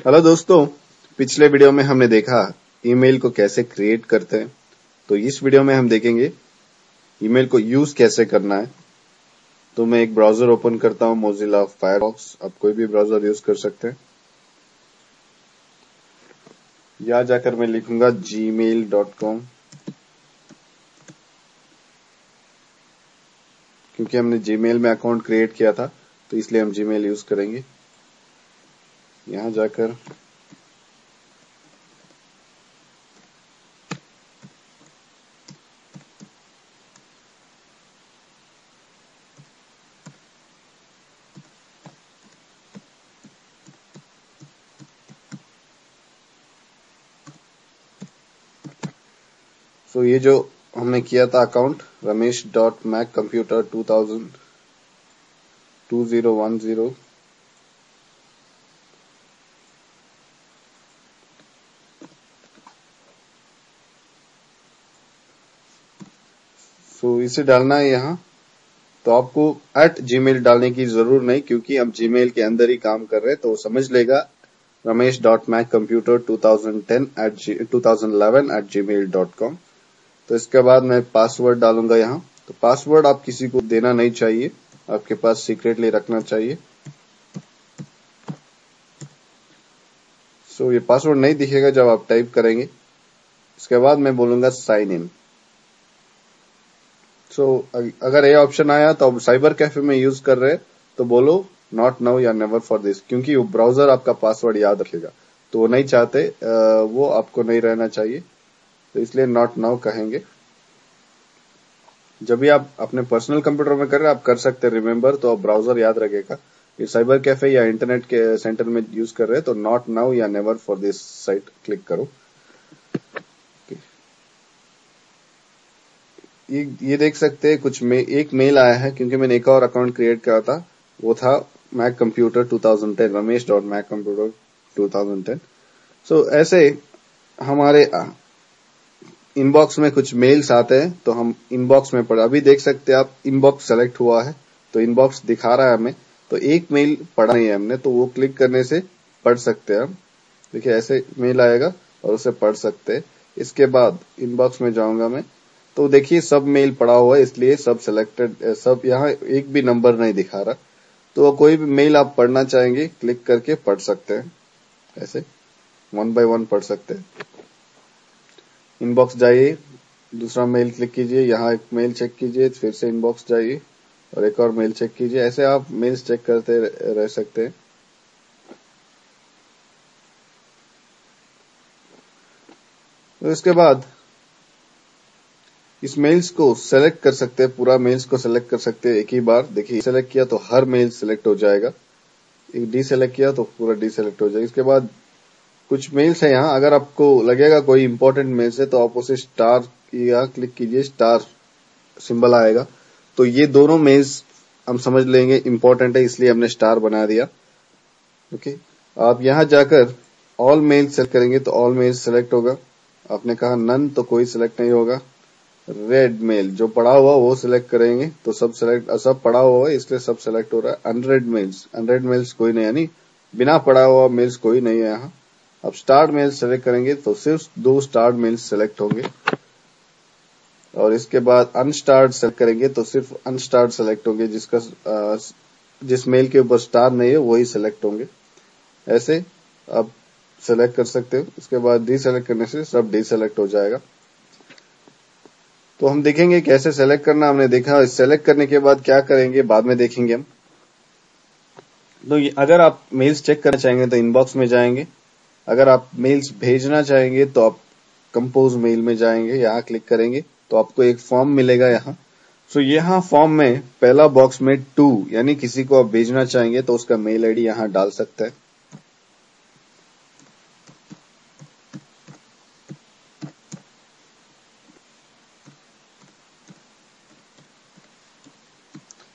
Hello दोस्तों, पिछले video में हमने देखा ईमेल को कैसे क्रिएट करते हैं। तो इस वीडियो में हम देखेंगे ईमेल को यूज कैसे करना है। तो मैं एक ब्राउजर ओपन करता हूं, मोजिला फायरफॉक्स। आप कोई भी ब्राउजर यूज कर सकते हैं। यहां जाकर मैं लिखूंगा gmail.com, क्योंकि हमने जीमेल में अकाउंट क्रिएट किया था तो इसलिए हम जीमेल यूज करेंगे। यहां जाकर ये जो हमने किया था अकाउंट ramesh.maccomputer2010, इसे डालना है यहाँ। तो आपको @gmail डालने की जरूरत नहीं, क्योंकि हम जीमेल के अंदर ही काम कर रहे हैं, तो वो समझ लेगा ramesh.maccomputer2011@gmail.com। तो इसके बाद मैं पासवर्ड डालूंगा यहाँ। तो पासवर्ड आप किसी को देना नहीं चाहिए, आपके पास सीक्रेटली रखना चाहिए। ये पासवर्ड नहीं दिखेगा जब आप टाइप करेंगे। इसके बाद मैं बोलूंगा साइन इन। अगर ये ऑप्शन आया तो अब साइबर कैफे में यूज कर रहे हैं तो बोलो नॉट नाउ या नेवर फॉर दिस, क्योंकि वो ब्राउजर आपका पासवर्ड याद रखेगा। तो वो नहीं चाहते, वो आपको नहीं रहना चाहिए, तो इसलिए नॉट नाउ कहेंगे। जब भी आप अपने पर्सनल कंप्यूटर में कर रहे हैं आप कर सकते हैं रिमेम्बर, तो आप ब्राउजर याद रखेगा। ये साइबर कैफे या इंटरनेट के सेंटर में यूज कर रहे हैं तो नॉट नाउ या never for this site click करो। ये देख सकते हैं एक मेल आया है, क्योंकि मैंने एक और अकाउंट क्रिएट किया था। वो था मैक कंप्यूटर 2010, ramesh.maccomputer2010। ऐसे हमारे इनबॉक्स में कुछ मेल्स आते हैं, तो हम इनबॉक्स में पढ़, अभी देख सकते हैं आप इनबॉक्स सेलेक्ट हुआ है तो इनबॉक्स दिखा रहा है हमें। तो एक मेल पढ़ा नहीं है हमने, तो वो क्लिक करने से पढ़ सकते हैं हम। देखिए ऐसे मेल आएगा और उसे पढ़ सकते हैं। इसके बाद इनबॉक्स में जाऊंगा मैं, तो देखिए सब मेल पड़ा हुआ है, इसलिए सब सिलेक्टेड, सब यहाँ एक भी नंबर नहीं दिखा रहा। तो कोई भी मेल आप पढ़ना चाहेंगे क्लिक करके पढ़ सकते हैं। ऐसे 1 बाय 1 पढ़ सकते हैं। इनबॉक्स जाइए, दूसरा मेल क्लिक कीजिए, यहाँ एक मेल चेक कीजिए, फिर से इनबॉक्स जाइए और एक और मेल चेक कीजिए। ऐसे आप मेल्स चेक करते रह सकते हैं। तो इसके बाद इस मेल्स को सेलेक्ट कर सकते हैं, पूरा मेल्स को सेलेक्ट कर सकते हैं एक ही बार। देखिए सेलेक्ट किया तो हर मेल सेलेक्ट हो जाएगा, एक डी सेलेक्ट किया तो पूरा डी सेलेक्ट हो जाएगा। इसके बाद कुछ मेल्स है यहाँ, अगर आपको लगेगा कोई इंपॉर्टेंट मेल्स है तो आप उसे स्टार या क्लिक कीजिए, स्टार सिंबल आएगा। तो ये दोनों मेल्स हम समझ लेंगे इंपॉर्टेंट है, इसलिए हमने स्टार बना दिया। ओके, आप यहाँ जाकर ऑल मेल सेलेक्ट करेंगे तो ऑल मेल सेलेक्ट होगा। आपने कहा नन तो कोई सिलेक्ट नहीं होगा। रेड मेल जो पड़ा हुआ वो सिलेक्ट करेंगे तो सब पड़ा हुआ है, इसलिए सब सिलेक्ट हो रहा है। अनरेड मेल्स कोई नहीं, यानी बिना पड़ा हुआ मेल्स कोई नहीं है यहाँ। अब स्टार्ट मेल सेलेक्ट करेंगे तो सिर्फ 2 स्टार्ट मेल्स सेलेक्ट होंगे, और इसके बाद अनस्टार्ट सेलेक्ट करेंगे तो सिर्फ अनस्टार्ट सेलेक्ट होंगे, जिस मेल के ऊपर स्टार नहीं है वही सिलेक्ट होंगे। ऐसे आप सेलेक्ट कर सकते हो। उसके बाद डीसेलेक्ट करने से सब डीसेलेक्ट हो जाएगा। तो हम देखेंगे कैसे सेलेक्ट करना, हमने देखा। सेलेक्ट करने के बाद क्या करेंगे बाद में देखेंगे हम। तो अगर आप मेल्स चेक करना चाहेंगे तो इनबॉक्स में जाएंगे। अगर आप मेल्स भेजना चाहेंगे तो आप कंपोज मेल में जाएंगे, यहाँ क्लिक करेंगे तो आपको एक फॉर्म मिलेगा यहाँ। यहाँ फॉर्म में पहला बॉक्स में टू, यानी किसी को आप भेजना चाहेंगे तो उसका मेल आईडी यहाँ डाल सकते हैं।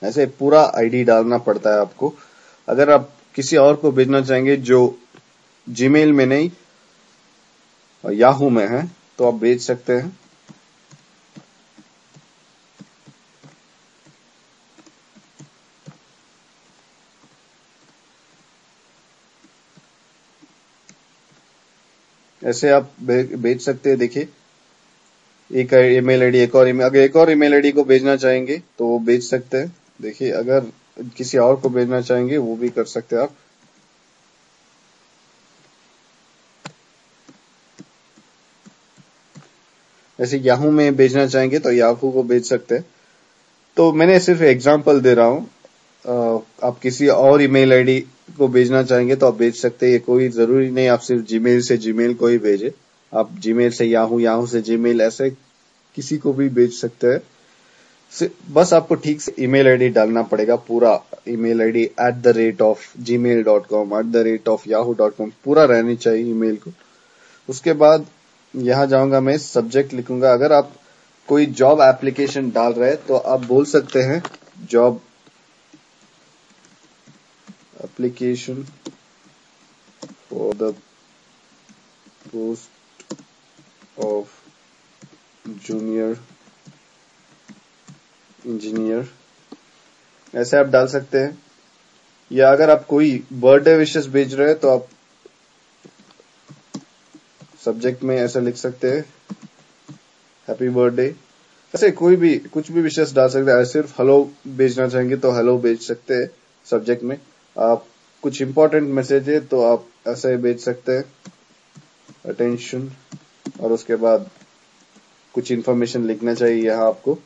ऐसे पूरा आईडी डालना पड़ता है आपको। अगर आप किसी और को भेजना चाहेंगे जो जीमेल में नहीं याहू में है तो आप भेज सकते हैं। ऐसे आप भेज सकते हैं। देखिए एक ईमेल आईडी, एक और ईमेल, अगर एक और ईमेल आईडी को भेजना चाहेंगे तो वो भेज सकते हैं। देखिए अगर किसी और को भेजना चाहेंगे वो भी कर सकते हैं आप। ऐसे याहू में भेजना चाहेंगे तो याहू को भेज सकते हैं। तो मैंने सिर्फ एग्जांपल दे रहा हूँ। आप किसी और ईमेल आईडी को भेजना चाहेंगे तो आप भेज सकते हैं। ये कोई जरूरी नहीं आप सिर्फ जीमेल से जीमेल को ही भेजे। आप जीमेल से याहू, याहू से जीमेल, ऐसे किसी को भी भेज सकते हैं। बस आपको ठीक से ईमेल आईडी डालना पड़ेगा। पूरा ईमेल आईडी @gmail.com @yahoo.com पूरा रहनी चाहिए ईमेल को। उसके बाद यहां जाऊंगा मैं, सब्जेक्ट लिखूंगा। अगर आप कोई जॉब एप्लीकेशन डाल रहे हैं तो आप बोल सकते हैं job application for the post of junior engineer, ऐसे आप डाल सकते हैं। या अगर आप कोई बर्थडे विशेस भेज रहे हैं तो आप सब्जेक्ट में ऐसा लिख सकते हैं हैप्पी बर्थडे। ऐसे कोई भी कुछ भी विशेष डाल सकते हैं। सिर्फ हेलो भेजना चाहेंगे तो हेलो भेज सकते हैं सब्जेक्ट में। आप कुछ इंपॉर्टेंट मैसेज है तो आप ऐसे भेज सकते हैं अटेंशन, और उसके बाद कुछ इन्फॉर्मेशन लिखना चाहिए यहाँ आपको।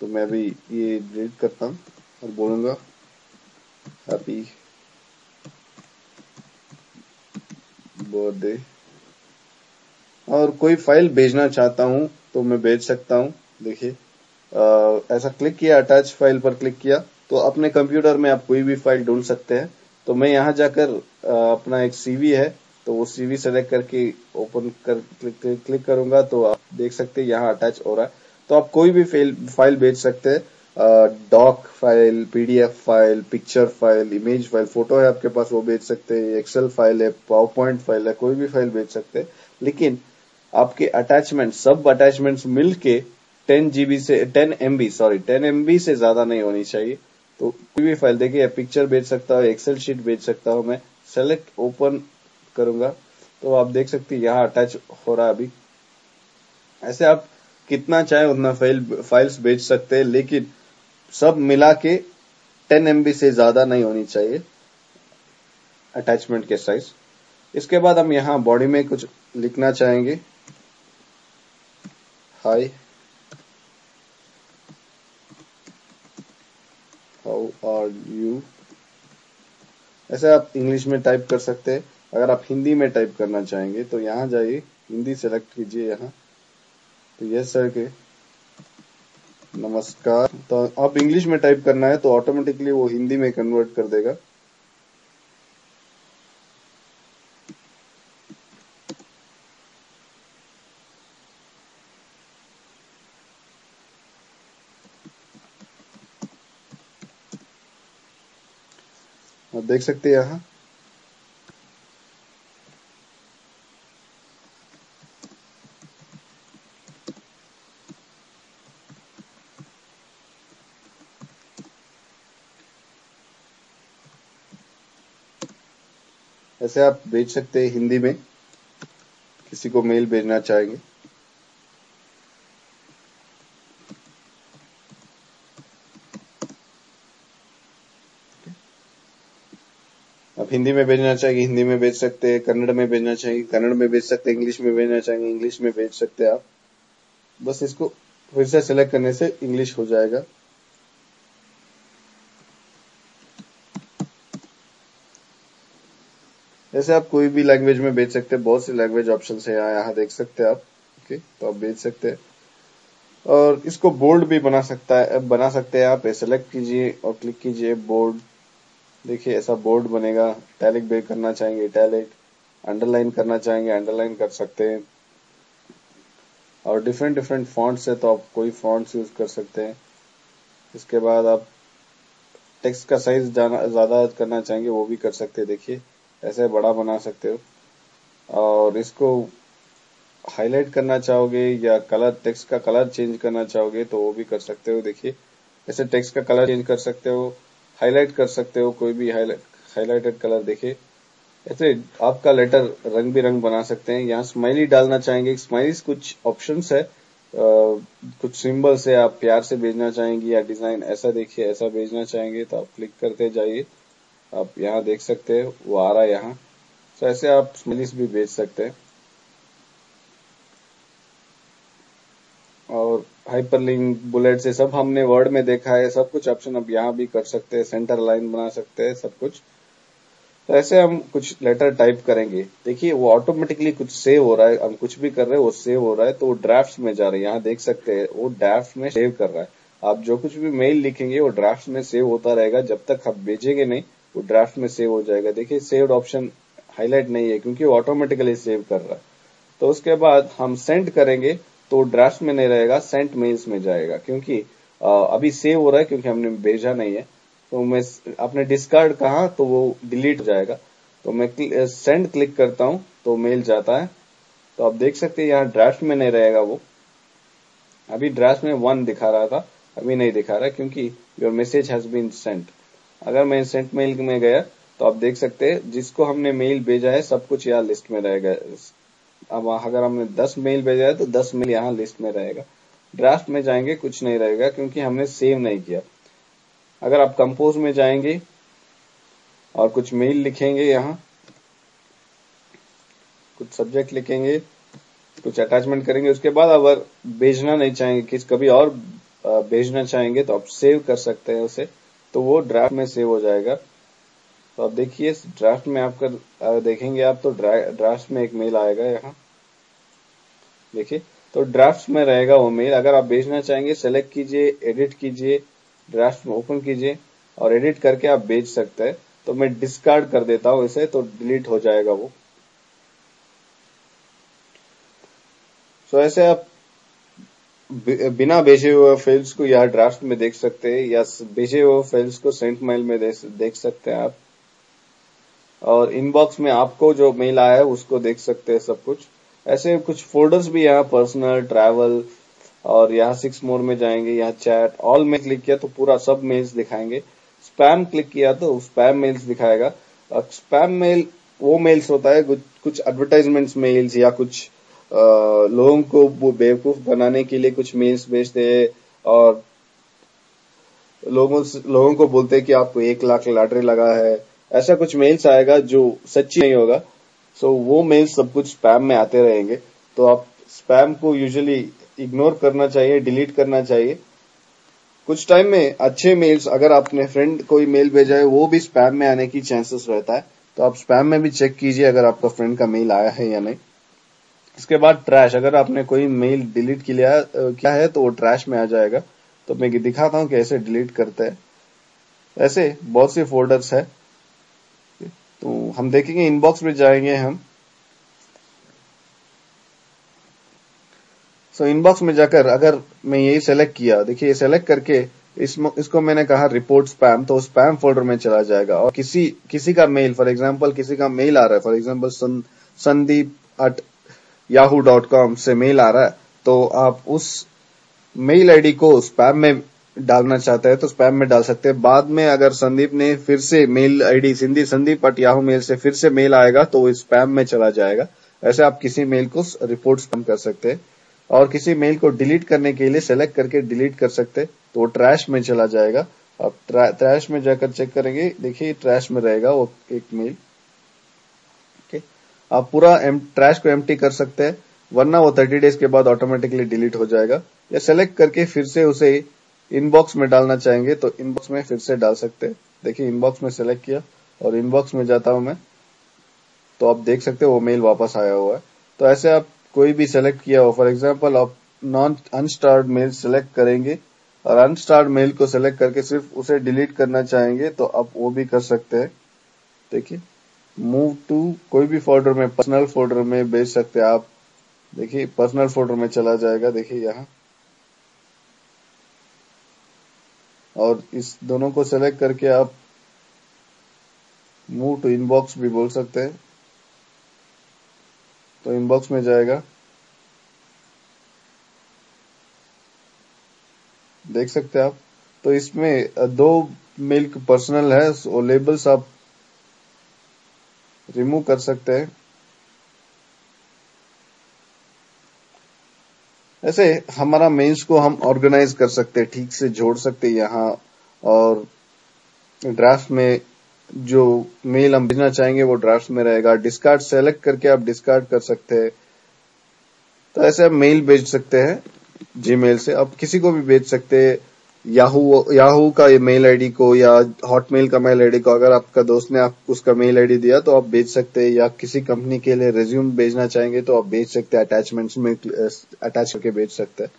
तो मैं भी ये रीड करता हूँ और बोलूंगा हैप्पी बर्थडे। और कोई फाइल भेजना चाहता हूं तो मैं भेज सकता हूं। देखिए ऐसा क्लिक किया, अटैच फाइल पर क्लिक किया तो अपने कंप्यूटर में आप कोई भी फाइल ढूंढ सकते हैं। तो मैं यहां जाकर अपना एक सीवी है तो वो सीवी सेलेक्ट करके ओपन कर क्लिक करूंगा तो आप देख सकते हैं यहाँ अटैच हो रहा है। तो आप कोई भी फाइल भेज सकते हैं। Doc file, PDF file, picture file, image file, photo है आपके पास वो भेज सकते हैं, एक्सेल फाइल है, पावर पॉइंट फाइल है, कोई भी फाइल भेज सकते हैं। लेकिन आपके अटैचमेंट, सब अटैचमेंट्स मिलके 10 एमबी से ज्यादा नहीं होनी चाहिए। तो कोई भी फाइल, देखिए पिक्चर भेज सकता हूँ, एक्सेल शीट भेज सकता हूँ। मैं सेलेक्ट ओपन करूंगा तो आप देख सकते हैं यहाँ अटैच हो रहा है अभी। ऐसे आप कितना चाहे उतना फाइल्स भेज सकते हैं, लेकिन सब मिला के 10 एमबी से ज्यादा नहीं होनी चाहिए अटैचमेंट के साइज। इसके बाद हम यहाँ बॉडी में कुछ लिखना चाहेंगे, हाय हाउ आर यू। ऐसे आप इंग्लिश में टाइप कर सकते हैं। अगर आप हिंदी में टाइप करना चाहेंगे तो यहाँ जाइए, हिंदी सेलेक्ट कीजिए यहाँ, तो यस सर के नमस्कार। तो आप इंग्लिश में टाइप करना है तो ऑटोमेटिकली वो हिंदी में कन्वर्ट कर देगा। आप देख सकते हैं यहाँ ऐसे आप भेज सकते हैं हिंदी में, किसी को मेल भेजना चाहेंगे। आप हिंदी में भेजना चाहेंगे हिंदी में भेज सकते हैं, कन्नड़ में भेजना चाहेंगे कन्नड़ में भेज सकते हैं, इंग्लिश में भेजना चाहेंगे इंग्लिश में भेज सकते हैं आप। बस इसको फिर से सेलेक्ट करने से इंग्लिश हो जाएगा। ऐसे आप कोई भी लैंग्वेज में भेज सकते हैं। बहुत सी लैंग्वेज ऑप्शन है यहाँ देख सकते हैं आप। ओके, तो आप भेज सकते हैं। और इसको बोल्ड भी बना सकते हैं आप। सेलेक्ट कीजिए और क्लिक कीजिए बोल्ड। देखिए ऐसा बोल्ड बनेगा। इटैलिक भी करना चाहेंगे इटैलिक, अंडरलाइन करना चाहेंगे अंडरलाइन कर सकते हैं। और डिफरेंट डिफरेंट फॉन्ट्स है तो आप कोई फॉन्ट्स यूज कर सकते हैं। इसके बाद आप टेक्स्ट का साइज ज्यादा करना चाहेंगे वो भी कर सकते हैं। देखिए ऐसे बड़ा बना सकते हो। और इसको हाईलाइट करना चाहोगे या कलर, टेक्स्ट का कलर चेंज करना चाहोगे तो वो भी कर सकते हो। देखिए ऐसे टेक्स्ट का कलर चेंज कर सकते हो, हाईलाइट कर सकते हो, कोई भी हाईलाइटेड कलर। देखिए ऐसे आपका लेटर रंग बिरंग बना सकते हैं। यहाँ स्माइली डालना चाहेंगे, स्माइलीज कुछ ऑप्शंस है, कुछ सिंबल से आप प्यार से भेजना चाहेंगे या डिजाइन ऐसा देखिए ऐसा भेजना चाहेंगे तो आप क्लिक करते जाइए, आप यहाँ देख सकते हैं वो आ रहा है यहाँ। तो ऐसे आप स्माइलीज भी भेज सकते हैं। और हाइपरलिंक, बुलेट से सब हमने वर्ड में देखा है, सब कुछ ऑप्शन अब यहाँ भी कर सकते हैं, सेंटर लाइन बना सकते हैं, सब कुछ। तो ऐसे हम कुछ लेटर टाइप करेंगे, देखिए वो ऑटोमेटिकली कुछ सेव हो रहा है, हम कुछ भी कर रहे हैं वो सेव हो रहा है, तो वो ड्राफ्ट में जा रहा है, यहाँ देख सकते हैं वो ड्राफ्ट में सेव कर रहा है। आप जो कुछ भी मेल लिखेंगे वो ड्राफ्ट में सेव होता रहेगा, जब तक आप भेजेंगे नहीं वो ड्राफ्ट में सेव हो जाएगा। देखिए सेव्ड ऑप्शन हाईलाइट नहीं है क्योंकि वो ऑटोमेटिकली सेव कर रहा है। तो उसके बाद हम सेंड करेंगे तो ड्राफ्ट में नहीं रहेगा, सेंट मेल्स में जाएगा, क्योंकि अभी सेव हो रहा है क्योंकि हमने भेजा नहीं है। तो मैं आपने डिस्कार्ड कहा तो वो डिलीट हो जाएगा। तो मैं सेंड क्लिक करता हूं तो मेल जाता है। तो आप देख सकते हैं यहाँ ड्राफ्ट में नहीं रहेगा वो, अभी ड्राफ्ट में 1 दिखा रहा था, अभी नहीं दिखा रहा क्योंकि your message has been sent. अगर मैं सेंट मेल में गया तो आप देख सकते हैं जिसको हमने मेल भेजा है सब कुछ यहाँ लिस्ट में रहेगा। अब अगर हमने 10 मेल भेजा है तो 10 मेल यहाँ लिस्ट में रहेगा। ड्राफ्ट में जाएंगे कुछ नहीं रहेगा क्योंकि हमने सेव नहीं किया। अगर आप कंपोज में जाएंगे और कुछ मेल लिखेंगे, यहाँ कुछ सब्जेक्ट लिखेंगे, कुछ अटैचमेंट करेंगे, उसके बाद अगर भेजना नहीं चाहेंगे किस कभी और भेजना चाहेंगे तो आप सेव कर सकते हैं उसे, तो वो ड्राफ्ट में सेव हो जाएगा। तो आप देखिए ड्राफ्ट में आपका देखेंगे आप तो ड्राफ्ट में एक मेल आएगा यहाँ, देखिए तो ड्राफ्ट में रहेगा वो मेल। अगर आप भेजना चाहेंगे सेलेक्ट कीजिए, एडिट कीजिए, ड्राफ्ट में ओपन कीजिए और एडिट करके आप भेज सकते हैं। तो मैं डिस्कार्ड कर देता हूं इसे तो डिलीट हो जाएगा वो। तो ऐसे आप बिना भेजे हुए फाइल्स को या ड्राफ्ट में देख सकते हैं या भेजे हुए फाइल्स को सेंट मेल में देख सकते हैं आप। और इनबॉक्स में आपको जो मेल आया है उसको देख सकते हैं सब कुछ। ऐसे कुछ फोल्डर्स भी यहाँ पर्सनल, ट्रैवल, और यहाँ 6 मोड में जाएंगे, यहाँ चैट, ऑल में क्लिक किया तो पूरा सब मेल्स दिखाएंगे। स्पैम क्लिक किया तो स्पैम मेल्स दिखाएगा। स्पैम मेल वो मेल्स होता है कुछ एडवर्टाइजमेंट्स मेल्स या कुछ लोगों को वो बेवकूफ बनाने के लिए कुछ मेल्स भेजते हैं और लोगों को बोलते हैं कि आपको 1 लाख लॉटरी लगा है, ऐसा कुछ मेल्स आएगा जो सच्ची नहीं होगा। सो वो मेल्स सब कुछ स्पैम में आते रहेंगे। तो आप स्पैम को यूजुअली इग्नोर करना चाहिए, डिलीट करना चाहिए। कुछ टाइम में अच्छे मेल्स, अगर आपने फ्रेंड कोई मेल भेजा है वो भी स्पैम में आने की चांसेस रहता है, तो आप स्पैम में भी चेक कीजिए अगर आपका फ्रेंड का मेल आया है या नहीं। इसके बाद ट्रैश, अगर आपने कोई मेल डिलीट किया है तो वो ट्रैश में आ जाएगा। तो मैं दिखाता हूं कैसे डिलीट करते हैं। ऐसे बहुत सी फोल्डर्स है, तो हम देखेंगे इनबॉक्स में जाएंगे हम। सो इनबॉक्स में जाकर अगर मैं यही सेलेक्ट किया, देखिए ये सेलेक्ट करके इसको मैंने कहा रिपोर्ट स्पैम, तो स्पैम फोल्डर में चला जाएगा। और किसी का मेल, फॉर एग्जांपल किसी का मेल आ रहा है, फॉर एग्जांपल sandeep@yahoo.com से मेल आ रहा है, तो आप उस मेल आईडी को स्पैम में डालना चाहते हैं तो स्पैम में डाल सकते हैं। बाद में अगर संदीप ने फिर से मेल आईडी संदीप@yahoo मेल से फिर से मेल आएगा तो वो स्पैम में चला जाएगा। ऐसे आप किसी मेल को रिपोर्ट स्पैम कर सकते हैं। और किसी मेल को डिलीट करने के लिए सेलेक्ट करके डिलीट कर सकते हैं तो वो ट्रैश में चला जाएगा। आप ट्रैश में जाकर चेक करेंगे, देखिए ट्रैश में रहेगा वो एक मेल। ओके, आप पूरा ट्रैश को एम्प्टी कर सकते हैं, वरना वो 30 डेज के बाद ऑटोमेटिकली डिलीट हो जाएगा। या सेलेक्ट करके फिर से उसे इनबॉक्स में डालना चाहेंगे तो इनबॉक्स में फिर से डाल सकते हैं। देखिए इनबॉक्स में सेलेक्ट किया और इनबॉक्स में जाता हूं मैं, तो आप देख सकते हो वो मेल वापस आया हुआ है। तो ऐसे आप कोई भी सेलेक्ट किया हो, फॉर एग्जांपल आप नॉन अनस्टार्ड मेल सेलेक्ट करेंगे और अनस्टार्ड मेल को सेलेक्ट करके सिर्फ उसे डिलीट करना चाहेंगे तो आप वो भी कर सकते हैं। देखिए मूव टू कोई भी फोल्डर में, पर्सनल फोल्डर में भेज सकते हैं आप। देखिए पर्सनल फोल्डर में चला जाएगा, देखिए यहाँ। और इस दोनों को सेलेक्ट करके आप मूव टू इनबॉक्स भी बोल सकते हैं, तो इनबॉक्स में जाएगा। देख सकते हैं आप। तो इसमें 2 मेल पर्सनल है, वो लेबल्स आप रिमूव कर सकते हैं। ऐसे हमारा मेल्स को हम ऑर्गेनाइज कर सकते हैं, ठीक से जोड़ सकते हैं यहाँ, और ड्राफ्ट में जो मेल हम भेजना चाहेंगे वो ड्राफ्ट में रहेगा। डिस्कार्ड सेलेक्ट करके आप डिस्कार्ड कर सकते हैं। तो ऐसे आप मेल भेज सकते हैं जीमेल से। आप किसी को भी भेज सकते हैं, याहू का मेल आईडी को या हॉटमेल का मेल आईडी को। अगर आपका दोस्त ने आप उसका मेल आईडी दिया तो आप भेज सकते हैं, या किसी कंपनी के लिए रिज्यूम भेजना चाहेंगे तो आप भेज सकते हैं, अटैचमेंट्स में अटैच करके भेज सकते हैं।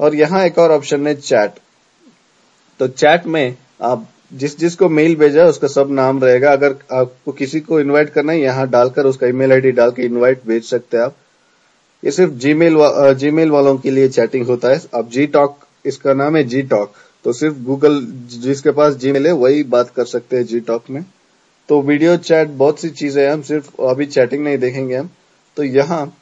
और यहाँ एक और ऑप्शन है चैट। तो चैट में आप जिसको मेल भेजा है उसका सब नाम रहेगा। अगर आपको किसी को इनवाइट करना है, यहाँ डालकर उसका ईमेल आईडी डाल के इनवाइट भेज सकते हैं आप। ये सिर्फ जीमेल वालों के लिए चैटिंग होता है। अब जी टॉक, इसका नाम है जी टॉक, तो सिर्फ गूगल जिसके पास जीमेल है वही बात कर सकते हैं जी टॉक में। तो वीडियो चैट बहुत सी चीजें हैं, हम सिर्फ अभी चैटिंग नहीं देखेंगे हम। तो यहाँ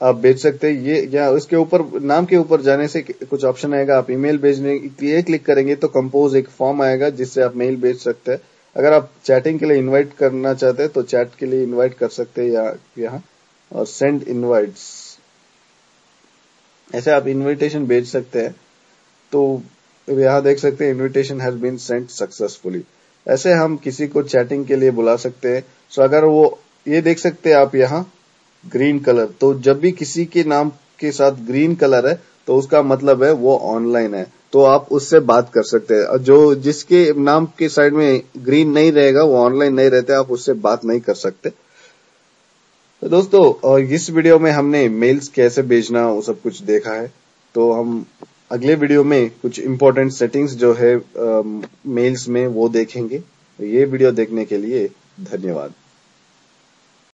आप भेज सकते हैं। ये या उसके ऊपर नाम के ऊपर जाने से कुछ ऑप्शन आएगा, आप ईमेल भेजने के लिए क्लिक करेंगे तो कंपोज एक फॉर्म आएगा जिससे आप मेल भेज सकते हैं। अगर आप चैटिंग के लिए इनवाइट करना चाहते हैं तो चैट के लिए इनवाइट कर सकते हैं या यहाँ, और सेंड इनवाइट्स, ऐसे आप इनविटेशन भेज सकते हैं। तो यहाँ देख सकते हैं invitation has been sent successfully. ऐसे हम किसी को चैटिंग के लिए बुला सकते हैं। सो अगर वो ये देख सकते हैं आप यहाँ ग्रीन कलर, तो जब भी किसी के नाम के साथ ग्रीन कलर है तो उसका मतलब है वो ऑनलाइन है, तो आप उससे बात कर सकते हैं। जो जिसके नाम के साइड में ग्रीन नहीं रहेगा वो ऑनलाइन नहीं रहते, आप उससे बात नहीं कर सकते। तो दोस्तों इस वीडियो में हमने मेल्स कैसे भेजना वो सब कुछ देखा है। तो हम अगले वीडियो में कुछ इंपॉर्टेंट सेटिंग्स जो है मेल्स में वो देखेंगे। ये वीडियो देखने के लिए धन्यवाद।